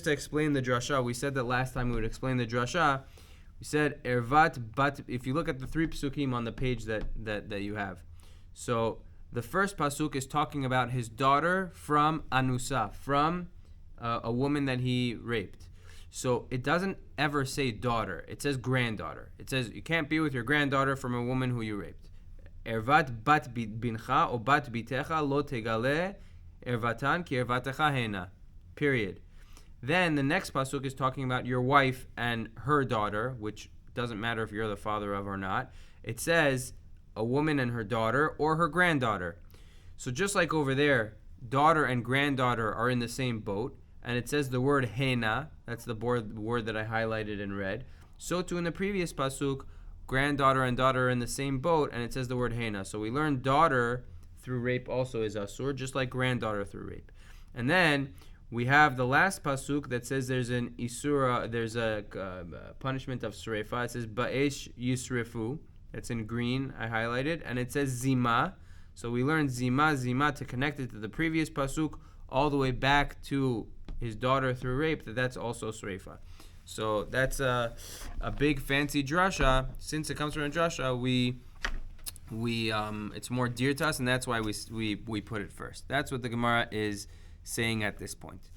To explain the drasha, we said that last time we would explain the drasha. We said ervat bat. If you look at the 3 psukim on the page that you have, so the first pasuk is talking about his daughter from anusa, from a woman that he raped. So it doesn't ever say daughter; it says granddaughter. It says you can't be with your granddaughter from a woman who you raped. Ervat bat bincha or bat bitecha lo tegale ervatan ki ervatecha hena. Period. Then the next pasuk is talking about your wife and her daughter, which doesn't matter if you're the father of or not. It says a woman and her daughter or her granddaughter. So just like over there, daughter and granddaughter are in the same boat, and it says the word hena, that's the word that I highlighted in red. So too in the previous pasuk, granddaughter and daughter are in the same boat, and it says the word hena. So we learned daughter through rape also is asur, just like granddaughter through rape. And then we have the last pasuk that says there's an isura, there's a punishment of srefa. It says ba'esh yisrefu. It's in green, I highlighted, and it says zima. So we learned zima to connect it to the previous pasuk all the way back to his daughter through rape. That's also srefa. So that's a big fancy drasha. Since it comes from a drasha, we it's more dear to us, and that's why we put it first. That's what the Gemara is saying at this point.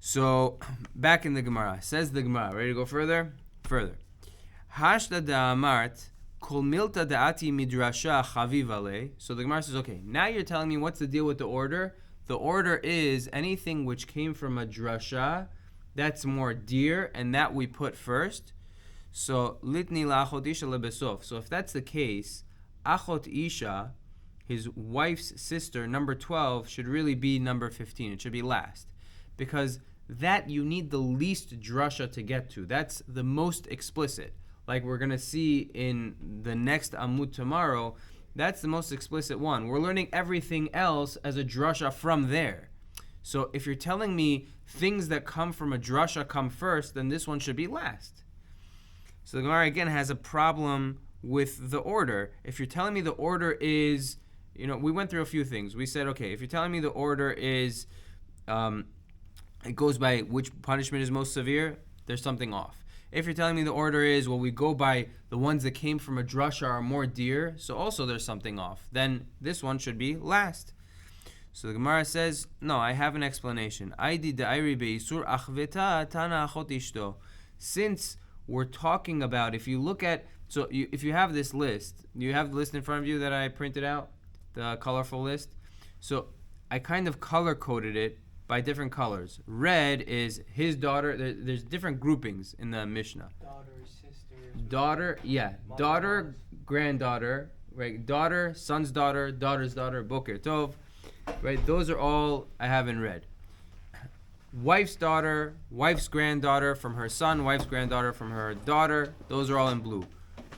So back in the Gemara, says the Gemara, ready to go further? Hashda da'amart kol milta da'ati midrasha chaviv alei. So the Gemara says, okay, now you're telling me what's the deal with the order. The order is anything which came from a drasha that's more dear, and that we put first. So litni la'achot isha lebesof. So if that's the case, achot isha, his wife's sister, number 12, should really be number 15. It should be last. Because that you need the least drasha to get to. That's the most explicit. Like we're going to see in the next Amud tomorrow, that's the most explicit one. We're learning everything else as a drasha from there. So if you're telling me things that come from a drasha come first, then this one should be last. So the Gemara again has a problem with the order. If you're telling me the order is, we went through a few things. We said, okay, if you're telling me the order is, it goes by which punishment is most severe, there's something off. If you're telling me the order is, we go by the ones that came from a drasha are more dear, so also there's something off. Then this one should be last. So the Gemara says, no, I have an explanation. Since we're talking about, if you look at, if you have this list, you have the list in front of you that I printed out, the colorful list. So I kind of color-coded it by different colors. Red is his daughter. There's different groupings in the Mishnah. Daughter, granddaughter, right? Daughter, son's daughter, daughter's daughter, Boker Tov, right? Those are all I have in red. Wife's daughter, wife's granddaughter from her son, wife's granddaughter from her daughter, those are all in blue.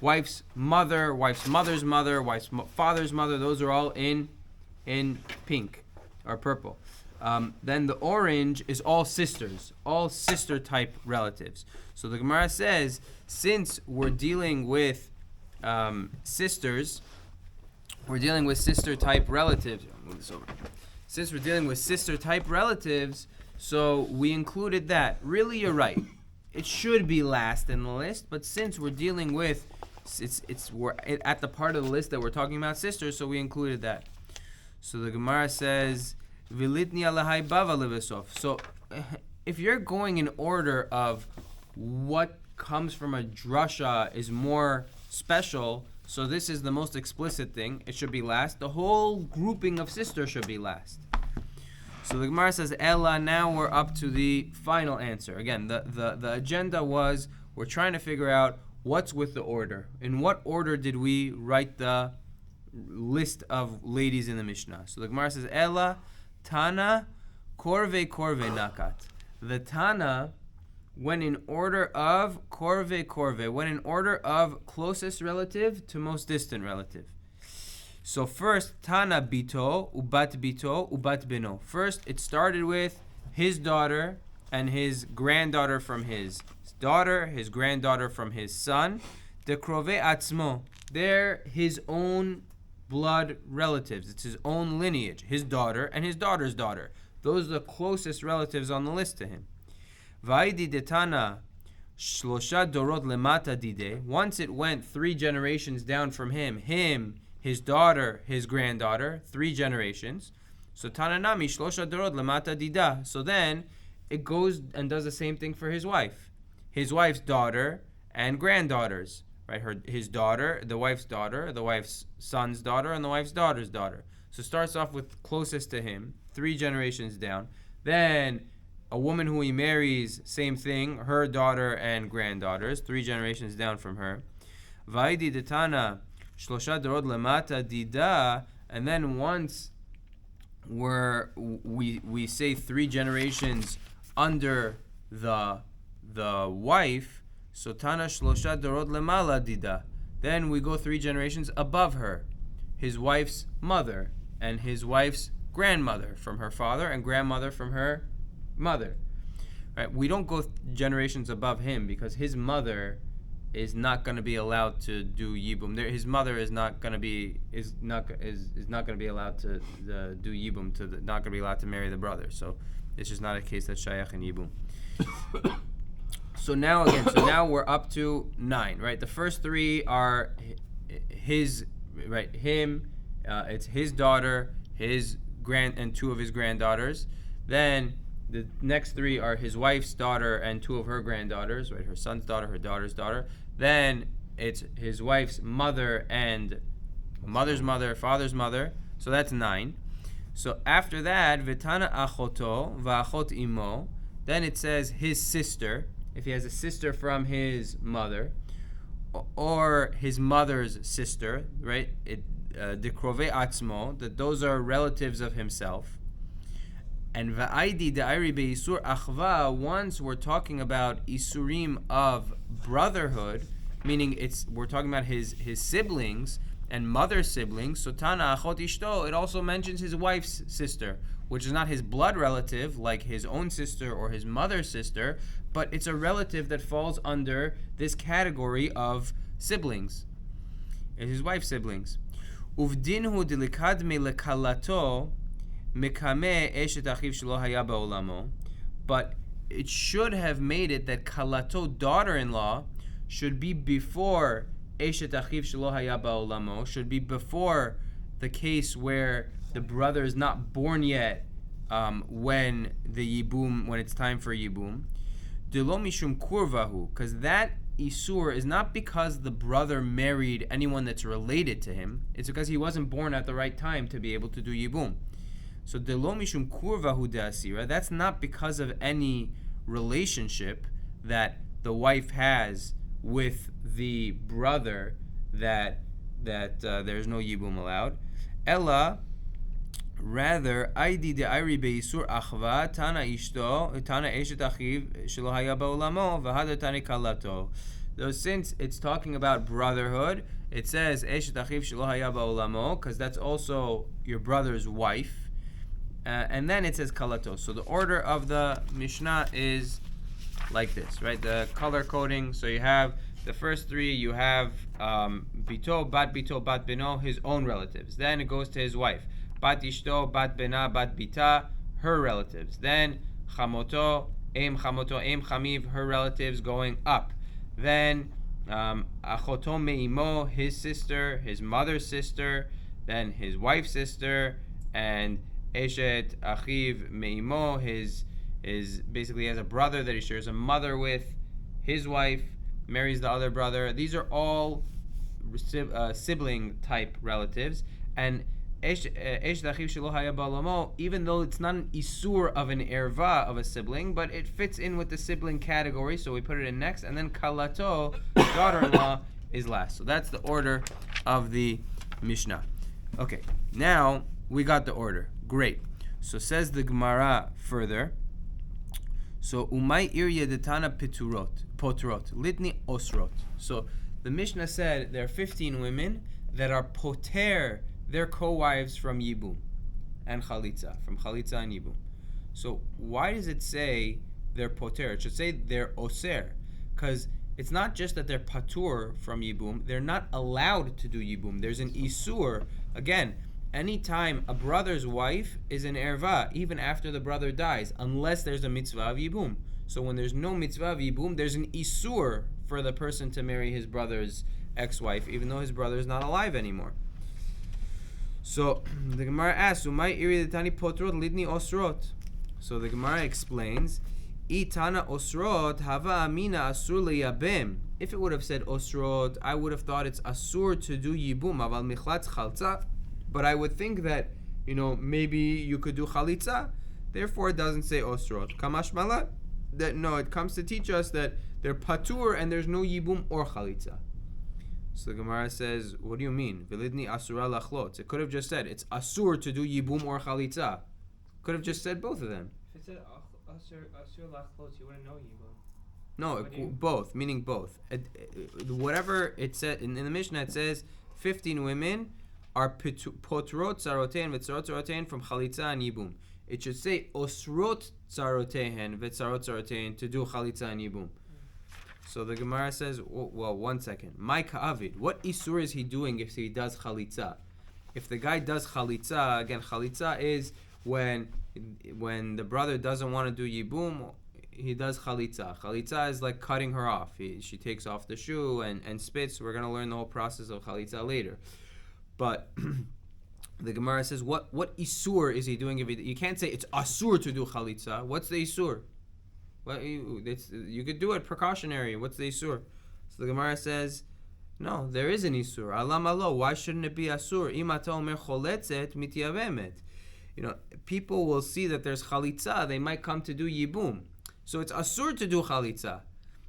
Wife's mother, wife's mother's mother, wife's father's mother, those are all in pink or purple. Then the orange is all sisters, all sister type relatives. So the Gemara says, since we're dealing with sisters, we're dealing with sister type relatives. I'll move this over. Since we're dealing with sister type relatives, so we included that. Really, you're right. It should be last in the list, but since we're dealing with, we're at the part of the list that we're talking about sisters, so we included that. So the Gemara says, Vilitni alahai bava levesof. So if you're going in order of what comes from a drasha is more special, so this is the most explicit thing, it should be last. The whole grouping of sisters should be last. So the Gemara says, Ella, now we're up to the final answer. Again, the agenda was, we're trying to figure out what's with the order. In what order did we write the list of ladies in the Mishnah? So the Gemara says, Ella, Tana, Korve Nakat. The Tana went in order of Korve, went in order of closest relative to most distant relative. So first, Tana Bito, Ubat Beno. First, it started with his daughter and his granddaughter from his daughter, his granddaughter from his son. De Krove Atzmo. They're his own blood relatives. It's his own lineage. His daughter and his daughter's daughter. Those are the closest relatives on the list to him. Vaidi detana shlosha dorot lemata dide. Once it went 3 generations down from him, his daughter, his granddaughter, 3 generations. So tananami shlosha dorot lemata dida. So then it goes and does the same thing for his wife's daughter and granddaughters, right? His daughter, the wife's son's daughter, and the wife's daughter's daughter. So starts off with closest to him, 3 generations down. Then a woman who he marries, same thing, her daughter and granddaughters, 3 generations down from her. Vaidi detana shlosha dorot lemata dida, and then once we say 3 generations under the wife, so tana shlosha dorot lemala dida. Then we go 3 generations above her, his wife's mother and his wife's grandmother from her father and grandmother from her mother. Right? We don't go generations above him because his mother is not going to be allowed to do yibum. His mother is not going to be not going to be allowed to do yibum, not going to be allowed to marry the brother. So it's just not a case that's shayach in yibum. So now we're up to 9, right? The first 3 are his, right? Him, it's his daughter, his and 2 of his granddaughters. Then the next 3 are his wife's daughter and 2 of her granddaughters, right? Her son's daughter, her daughter's daughter. Then it's his wife's mother and mother's mother, father's mother. So that's 9. So after that, Vitana achoto va'achot imo. Then it says his sister, if he has a sister from his mother, or his mother's sister, right? Dekrove atzmo, that those are relatives of himself. And va'aidi da'ari be'isur achva, once we're talking about isurim of brotherhood, meaning we're talking about his siblings and mother's siblings, so tana achot ishto, it also mentions his wife's sister, which is not his blood relative like his own sister or his mother's sister, but it's a relative that falls under this category of siblings. It's his wife's siblings. Uvdinhu delikadme lekalato mekame eshet achiv shelo haya ba'olamo. But it should have made it that kalato, daughter-in-law, should be before eshet achiv shelo haya ba'olamo, should be before the case where the brother is not born yet, when it's time for yibum. Delo mishum kurvahu, because that isur is not because the brother married anyone that's related to him. It's because he wasn't born at the right time to be able to do yibum. So delo mishum kurvahu de'asira, that's not because of any relationship that the wife has with the brother that there's no yibum allowed. Ella, rather, aidi de'ari be'isur achva tana ishto tana eshet achiv shelo haya ba'olamo v'hadar tani kalato. Though since it's talking about brotherhood, it says eshet achiv shelo haya ba'olamo because that's also your brother's wife, and then it says kalato. So the order of the Mishnah is like this, right? The color coding. So you have the first 3. You have bito, bat beno, his own relatives. Then it goes to his wife. Bat ishto, bat bena, bat bita, her relatives. Then chamoto, em chamiv, her relatives going up. Then achoto meimo, his sister, his mother's sister, then his wife's sister, and eshet achiv meimo, his basically has a brother that he shares a mother with, his wife marries the other brother. These are all sibling type relatives, and even though it's not an isur of an erva of a sibling, but it fits in with the sibling category, so we put it in next, and then kalato, daughter-in-law, is last. So that's the order of the Mishnah. Okay, now we got the order. Great. So says the Gemara further. So umay irya detana potrot litni osrot. So the Mishnah said there are 15 women that are poter their co-wives from yibum and chalitza, from chalitza and yibum. So why does it say they're poter? It should say they're oser, because it's not just that they're patur from yibum, they're not allowed to do yibum. There's an isur. Again, anytime a brother's wife is an erva, even after the brother dies, unless there's a mitzvah of yibum. So when there's no mitzvah of yibum, there's an isur for the person to marry his brother's ex-wife, even though his brother is not alive anymore. So the Gemara asks, "Umay iri detani potrot lidni osrot." So the Gemara explains, "Itana osrot hava amina asur leyabim." If it would have said osrot, I would have thought it's asur to do yibum. Aval michlatz chaltza, but I would think that maybe you could do chalitza. Therefore, it doesn't say osrot. Kamash malat. That no, it comes to teach us that they're patur and there's no yibum or chalitza. So the Gemara says, what do you mean? Velidni asura lachlot. It could have just said it's asur to do yibum or chalitza. Could have just said both of them. If it said asur lachlot, you wouldn't know yibum. No, both, meaning both. Whatever it said in the Mishnah, it says 15 women are potrot tzarotein v'tzarot tzarotein from chalitza and yibum. It should say osrot tzarotein v'tzarot tzarotein to do chalitza and yibum. So the Gemara says, well, 1 second. My ka'avid, what isur is he doing if he does chalitza? If the guy does chalitza, again, chalitza is when the brother doesn't want to do yibum, he does chalitza. Chalitza is like cutting her off. She takes off the shoe and spits. We're going to learn the whole process of chalitza later. But the Gemara says, what isur is he doing? If you can't say it's asur to do chalitza. What's the isur? Well, you could do it precautionary. What's the isur? So the Gemara says, no, there is an isur. Alam alo. Why shouldn't it be asur? Imata omer choletzet mityavemet. People will see that there's chalitza. They might come to do yibum. So it's asur to do chalitza.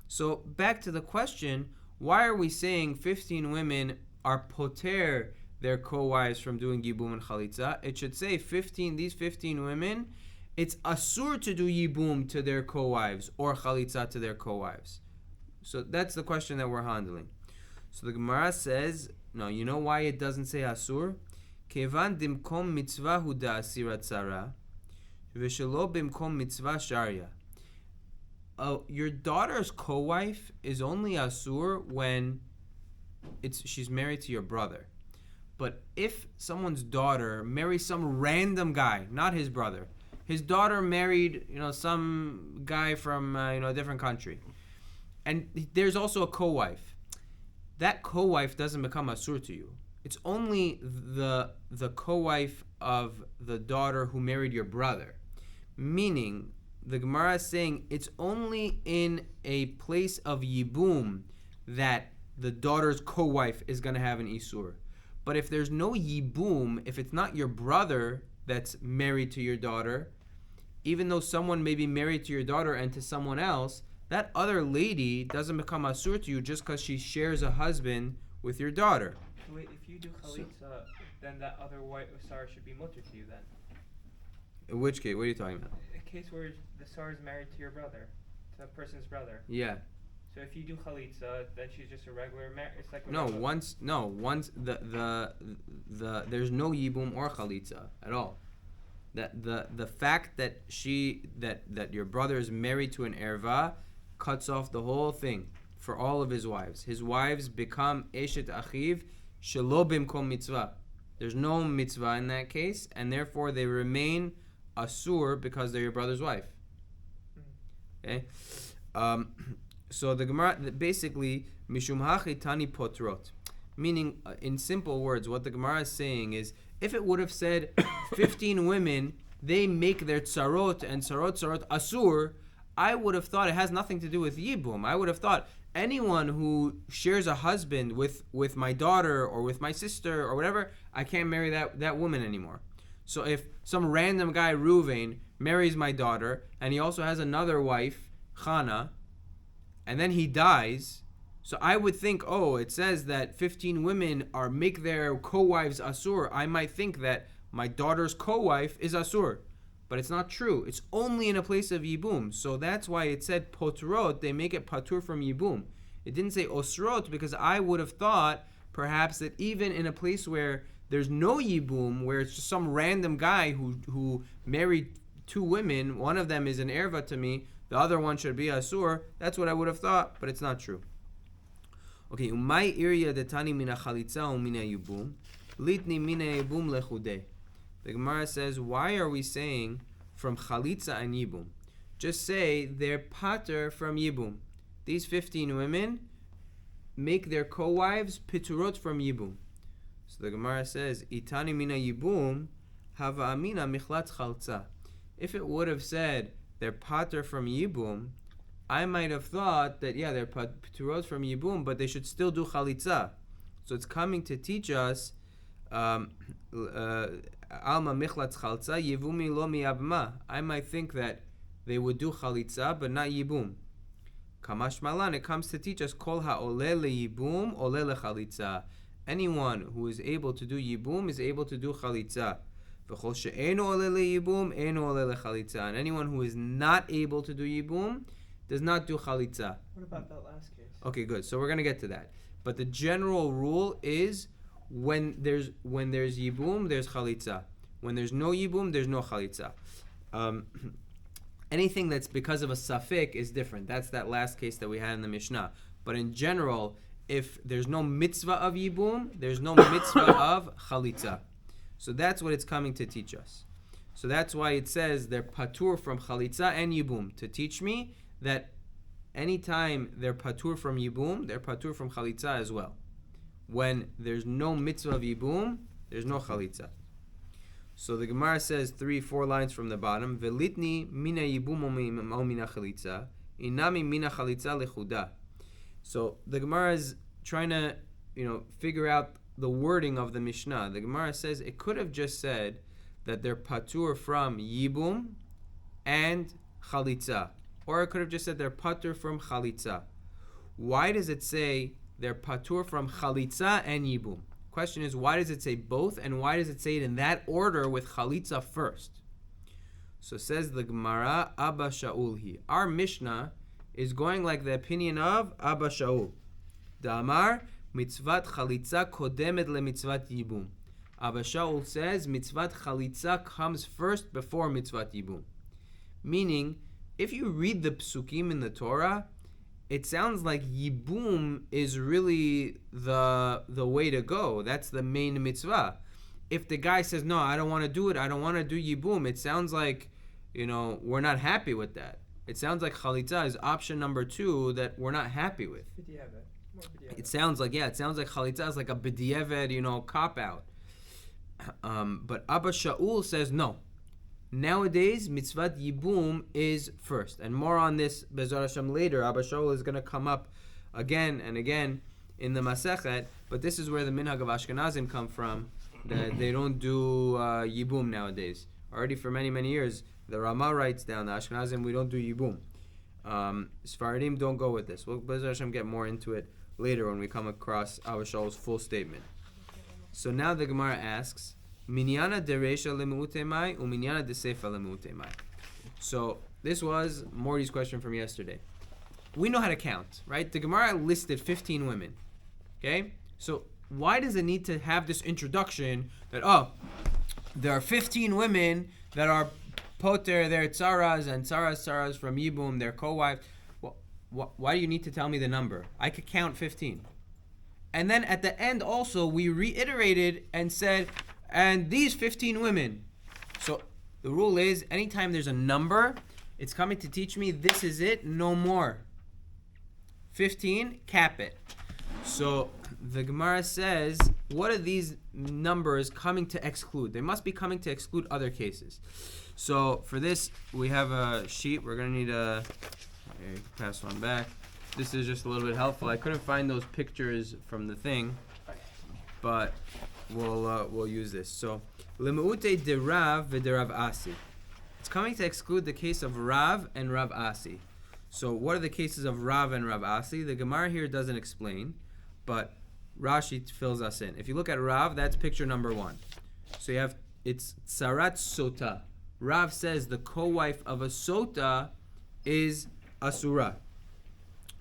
So back to the question, why are we saying 15 women are poter their co-wives from doing yibum and chalitza? It should say these 15 women, it's asur to do yibum to their co-wives or chalitza to their co-wives. So that's the question that we're handling. So the Gemara says, no, you know why it doesn't say asur? Kevan dimkom mitzvah hu da'asira tzara v'shelo bimkom mitzvah sharia. Your daughter's co-wife is only asur when she's married to your brother. But if someone's daughter marries some random guy, not his brother, his daughter married, some guy from, a different country, and there's also a co-wife, that co-wife doesn't become asur to you. It's only the co-wife of the daughter who married your brother. Meaning, the Gemara is saying it's only in a place of yibum that the daughter's co-wife is going to have an isur. But if there's no yibum, if it's not your brother that's married to your daughter, even though someone may be married to your daughter and to someone else, that other lady doesn't become asur to you just because she shares a husband with your daughter. So wait, if you do chalitza, then that other wife sar should be mutter to you then? In which case? What are you talking about? A case where the sar is married to your brother, to that person's brother. Yeah. So if you do chalitza, then she's just a regular it's like once the there's no yibum or chalitza at all. That the fact that that your brother is married to an erva cuts off the whole thing for all of his wives. His wives become eshet achiv shelo bimkom mitzvah. There's no mitzvah in that case, and therefore they remain asur because they're your brother's wife. Okay. So the Gemara basically mishum hachi tani potrot, meaning in simple words, what the Gemara is saying is, if it would have said 15 women, they make their tsarot and tsarot asur, I would have thought it has nothing to do with yibum. I would have thought anyone who shares a husband with my daughter or with my sister or whatever, I can't marry that woman anymore. So if some random guy, Ruvain, marries my daughter and he also has another wife, Chana, and then he dies, so I would think, it says that 15 women make their co-wives asur. I might think that my daughter's co-wife is asur. But it's not true. It's only in a place of yibum. So that's why it said potrot, they make it patur from yibum. It didn't say osrot, because I would have thought perhaps that even in a place where there's no yibum, where it's just some random guy who married two women, one of them is an erva to me, the other one should be asur. That's what I would have thought, but it's not true. Okay, umay iriya detani mina chalitza u mina yibum, litni mina yibum lechudei. The Gemara says, why are we saying from chalitza and yibum? just say they're pater from Yibum. These 15 women make their co-wives piturot from Yibum. So the Gemara says, Itani mina Yibum, hava amina michlat chalza. If it would have said they're pater from Yibum, I might have thought that, yeah, they're piturot from Yibum, but they should still do chalitza. So it's coming to teach us, Alma michlat chalza, Yivumi lo miyabma. I might think that they would do chalitza, but not Yibum. Kamash malan, it comes to teach us, Kol ha'oleh le'yibum, oleh le'chalitza. Anyone who is able to do Yibum is able to do chalitza. V'chol she'eno oleh le'yibum, eno oleh le'chalitza. And anyone who is not able to do Yibum does not do chalitza. What about that last case? Okay, good. So we're going to get to that. But the general rule is when there's Yibum, there's chalitza. When there's no Yibum, there's no chalitza. Anything that's because of a safek is different. That's that last case that we had in the Mishnah. But in general, if there's no mitzvah of Yibum, there's no mitzvah of chalitza. So that's what it's coming to teach us. So that's why it says they're patur from chalitza and Yibum, to teach me that anytime they're patur from Yibum, they're patur from chalitza as well. When there's no mitzvah of Yibum, there's no chalitza. So the Gemara says 3-4 lines from the bottom, Velitni mina Yibum o mina chalitza, inami mina chalitza lechuda. So the Gemara is trying to, figure out the wording of the Mishnah. The Gemara says it could have just said that they're patur from Yibum and chalitza. Or it could have just said they're patur from chalitza. Why does it say they're patur from chalitza and Yibum? Question is, why does it say both, and why does it say it in that order with chalitza first? So says the Gemara, Abba Shaul hi. Our Mishnah is going like the opinion of Abba Shaul. Da'amar, mitzvat chalitza kodemet le mitzvat Yibum. Abba Shaul says mitzvat chalitza comes first before mitzvat Yibum. Meaning, if you read the psukim in the Torah, it sounds like Yibum is really the way to go. That's the main mitzvah. If the guy says, no, I don't want to do it, I don't want to do Yibum, it sounds like, we're not happy with that. It sounds like Chalitza is option number 2 that we're not happy with. It sounds like Chalitza is like a b'diavad, cop-out. But Abba Shaul says, no. Nowadays, mitzvat Yibum is first. And more on this, Be'ezrat Hashem, later. Abba Shaul is going to come up again and again in the Masechet. But this is where the minhag of Ashkenazim come from, that they don't do Yibum nowadays. Already for many, many years, the Rama writes down, the Ashkenazim, we don't do Yibum. Sfaradim don't go with this. We'll, Be'ezrat Hashem, get more into it later when we come across Abba Shaul's full statement. So now the Gemara asks, Minyana dereisha lemu'utemai u'minyana desefa lemu'utemai. So this was Morty's question from yesterday. We know how to count, right? The Gemara listed 15 women. Okay? So why does it need to have this introduction that, there are 15 women that are poter, they're tzaras, and tzaras from Yibum, they're co-wives. Well, why do you need to tell me the number? I could count 15. And then at the end also, we reiterated and said, and these 15 women. So the rule is, anytime there's a number, it's coming to teach me this is it, no more. 15, cap it. So the Gemara says, what are these numbers coming to exclude? They must be coming to exclude other cases. So for this, we have a sheet. We're going to need a... Okay, pass one back. This is just a little bit helpful. I couldn't find those pictures from the thing, but we'll use this. So, Lemu'ute de Rav v'de Rav Asi. It's coming to exclude the case of Rav and Rav Asi. So, what are the cases of Rav and Rav Asi? The Gemara here doesn't explain, but Rashi fills us in. If you look at Rav, that's picture number 1. So it's Tsarat Sota. Rav says the co-wife of a Sota is Asura.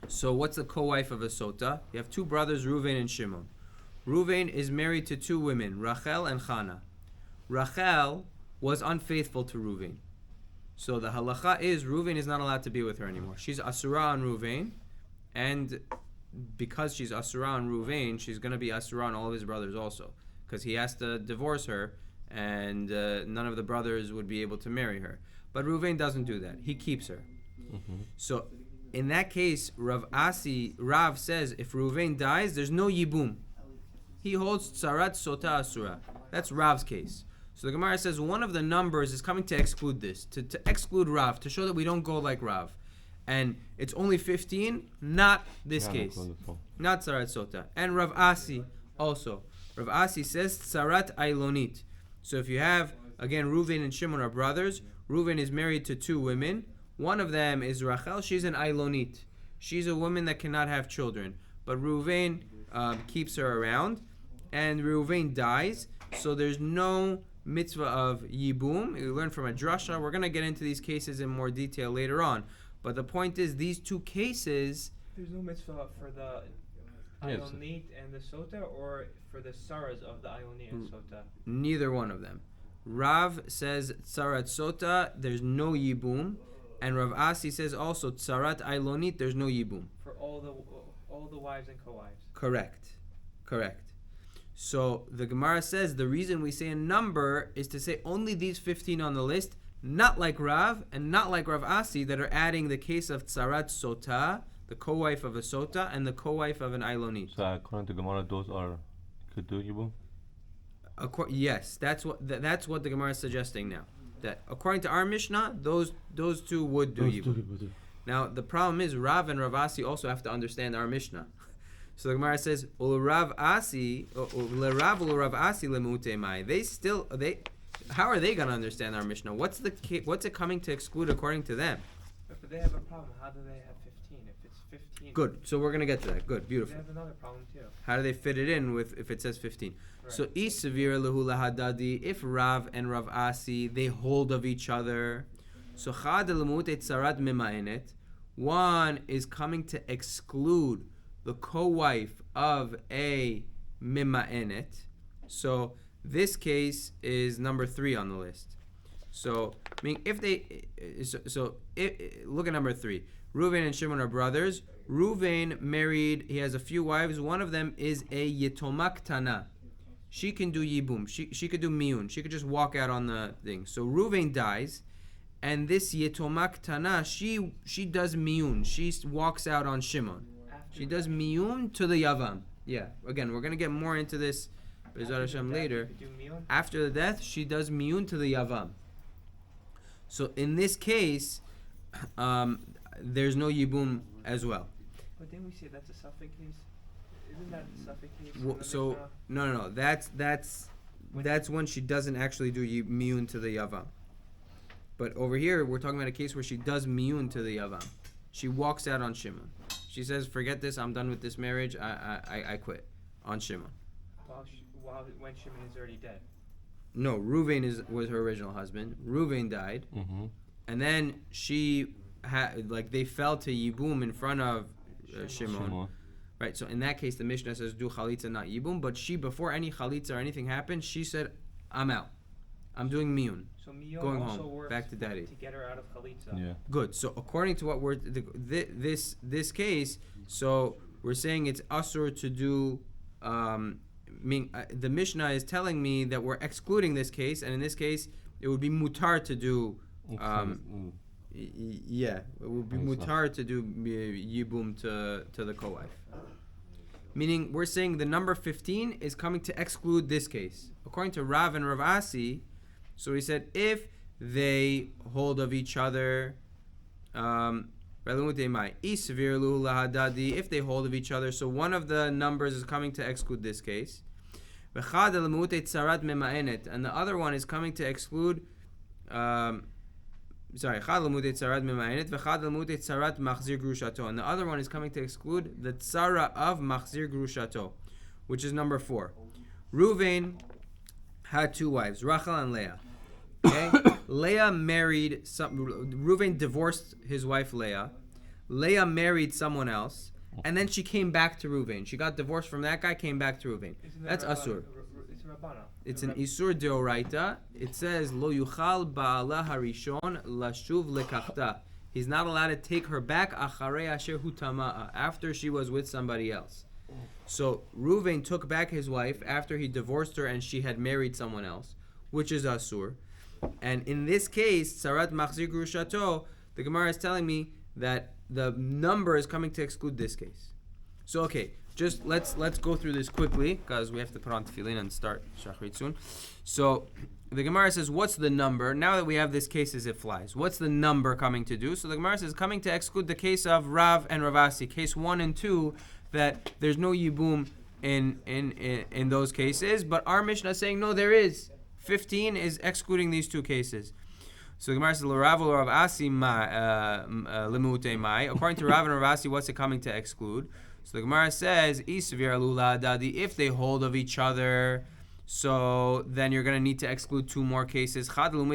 So what's the co-wife of a Sota? You have 2 brothers, Reuven and Shimon. Reuven is married to 2 women, Rachel and Chana. Rachel was unfaithful to Reuven. So the halacha is Reuven is not allowed to be with her anymore. She's Asura on Reuven, and because she's Asura on Reuven, she's going to be Asura on all of his brothers also, because he has to divorce her, and none of the brothers would be able to marry her. But Reuven doesn't do that. He keeps her. So in that case, Rav says if Reuven dies, there's no Yibum. He holds Tsarat Sota Asura. That's Rav's case. So the Gemara says one of the numbers is coming to exclude this, to exclude Rav, to show that we don't go like Rav. And it's only 15, not this case. Not Tsarat Sota. And Rav Asi also. Rav Asi says Tsarat Ailonit. So if you have, again, Reuven and Shimon are brothers. Reuven is married to two women. One of them is Rachel. She's an Ailonit. She's a woman that cannot have children. But Reuven keeps her around. And Reuven dies. So there's no mitzvah of Yibum. We learn from a drasha. We're going to get into these cases in more detail later on. But the point is, these two cases... There's no mitzvah for the Ionit and the Sota, or for the Saras of the Ionit and Sota? Neither one of them. Rav says Tsarat Sota, there's no Yibum. And Rav Asi says also Tsarat Ailonit, there's no Yibum. For all the wives and co-wives? Correct. So the Gemara says the reason we say a number is to say only these 15 on the list, not like Rav and not like Rav Asi that are adding the case of Tsarat Sota, the co-wife of a Sota, and the co-wife of an Ailonit. So according to Gemara, those are could do Yibum? Yes, that's what the Gemara is suggesting now. That according to our Mishnah, those two would do Yibum. Now the problem is Rav and Rav Asi also have to understand our Mishnah. So the Gemara says, Rav Asi, Rav Asi lemute. How are they going to understand our Mishnah? What's it coming to exclude according to them? But they have a problem. How do they have 15? If it's 15. Good. So we're going to get to that. Good. Beautiful. They have another problem too. How do they fit it in with if it says 15? Right. So Isavir lehu lahadadi. If Rav and Rav Asi they hold of each other, so chad lemute tzarat mima'enet. One is coming to exclude the co-wife of a mima'enet. So this case is number 3 on the list. So, I mean, if look at number 3. Reuven and Shimon are brothers. Reuven married, he has a few wives. One of them is a yetomak tana. She can do yibum. She could do miyun. She could just walk out on the thing. So Reuven dies, and this yetomak tana, she does miyun. She walks out on Shimon. She does miyun to the yavam. Yeah. Again, we're gonna get more into this B'ezrat Hashem later. After the death, she does miyun to the yavam. So in this case, there's no yibum as well. But then we say that's a suffix case. Isn't that a suffix case? So no. That's when she doesn't actually do miyun to the yavam. But over here, we're talking about a case where she does miyun to the yavam. She walks out on Shimon. She says, "Forget this. I'm done with this marriage. I quit." On Shimon. When Shimon is already dead. No, Reuven was her original husband. Reuven died, and then she they fell to yibum in front of Shimon. Right. So in that case, the Mishnah says do chalitza, not yibum. But she, before any chalitza or anything happened, she said, "I'm out. I'm doing miyun. So miyun going also home, works back to daddy to get her out of chalitza. Yeah. Good. So according to what we're this case, so we're saying it's asur to do. The Mishnah is telling me that we're excluding this case, and in this case, it would be mutar to do. It would be mutar to do yibum to the co-wife. Meaning, we're saying the number 15 is coming to exclude this case. According to Rav and Rav Asi, so he said if they hold of each other, if they hold of each other, so one of the numbers is coming to exclude this case. And the other one is coming to exclude and the other one is coming to exclude the tzara of machzir grushato, which is number 4. Reuven had 2 wives, Rachel and Leah. Okay? Leah married Reuven divorced his wife Leah. Leah married someone else, and then she came back to Reuven. She got divorced from that guy, came back to Reuven. That's asur. It's an isur deoraita. It says lo yuchal ba'ala harishon lashuv lekachta. He's not allowed to take her back acharei asher hu tama'a, after she was with somebody else. So Reuven took back his wife after he divorced her and she had married someone else, which is asur. And in this case, Sarat Machzir Grushato, the Gemara is telling me that the number is coming to exclude this case. So okay, just let's go through this quickly because we have to put on tefillin and start shachrit soon. So the Gemara says, what's the number? Now that we have this case as it flies, what's the number coming to do? So the Gemara says, coming to exclude the case of Rav and Ravasi, case 1 and 2, that there's no yibum in those cases, but our Mishnah is saying no, there is. 15 is excluding these two cases. So the Gemara says, Rav or Rav Asi lemute mai. According to Rav and Rav Asi, what's it coming to exclude? So the Gemara says, Isvir lula dadi. If they hold of each other, so then you're going to need to exclude two more cases. One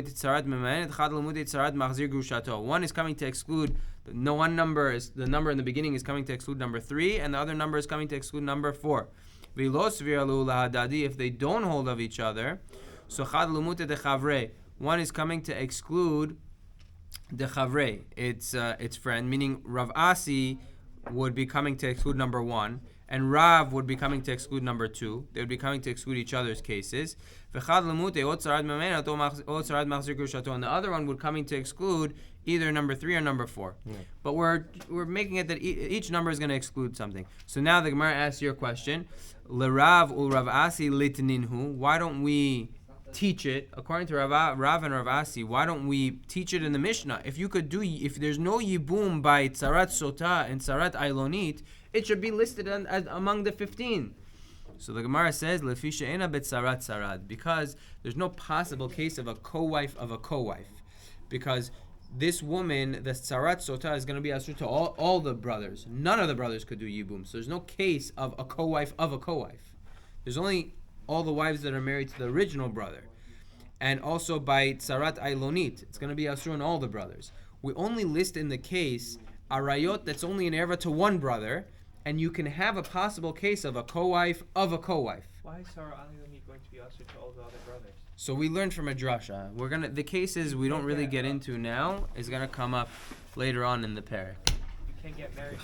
is coming to exclude, one number is, the number in the beginning is coming to exclude number 3, and the other number is coming to exclude number 4. If they don't hold of each other, so one is coming to exclude the chavre, its friend, meaning Rav Asi would be coming to exclude number 1, and Rav would be coming to exclude number 2. They would be coming to exclude each other's cases. And the other one would coming to exclude either number 3 or number 4. Yeah. But we're making it that each number is going to exclude something. So now the Gemara asks your question, L'Rav u'Rav Asi litninhu. Why don't we teach it according to Rav and Rav Asi? Why don't we teach it in the Mishnah? If there's no yibum by tzarat sota and tzarat ailonit, it should be listed as among the 15. So the Gemara says, Lefi she'ena betzarat tzarad, because there's no possible case of a co-wife of a co-wife, because this woman, the tzarat sota, is going to be asur to all the brothers. None of the brothers could do yibum. So there's no case of a co-wife of a co-wife. There's only all the wives that are married to the original brother. And also by tzarat ailonit, it's going to be asur on all the brothers. We only list in the case arayot that's only an erva to one brother, and you can have a possible case of a co-wife of a co-wife. Why is Sarah Ailonit going to be asur to all the other brothers? So we learned from a drasha. The cases we don't really get into now is going to come up later on in the parak. You can't get married.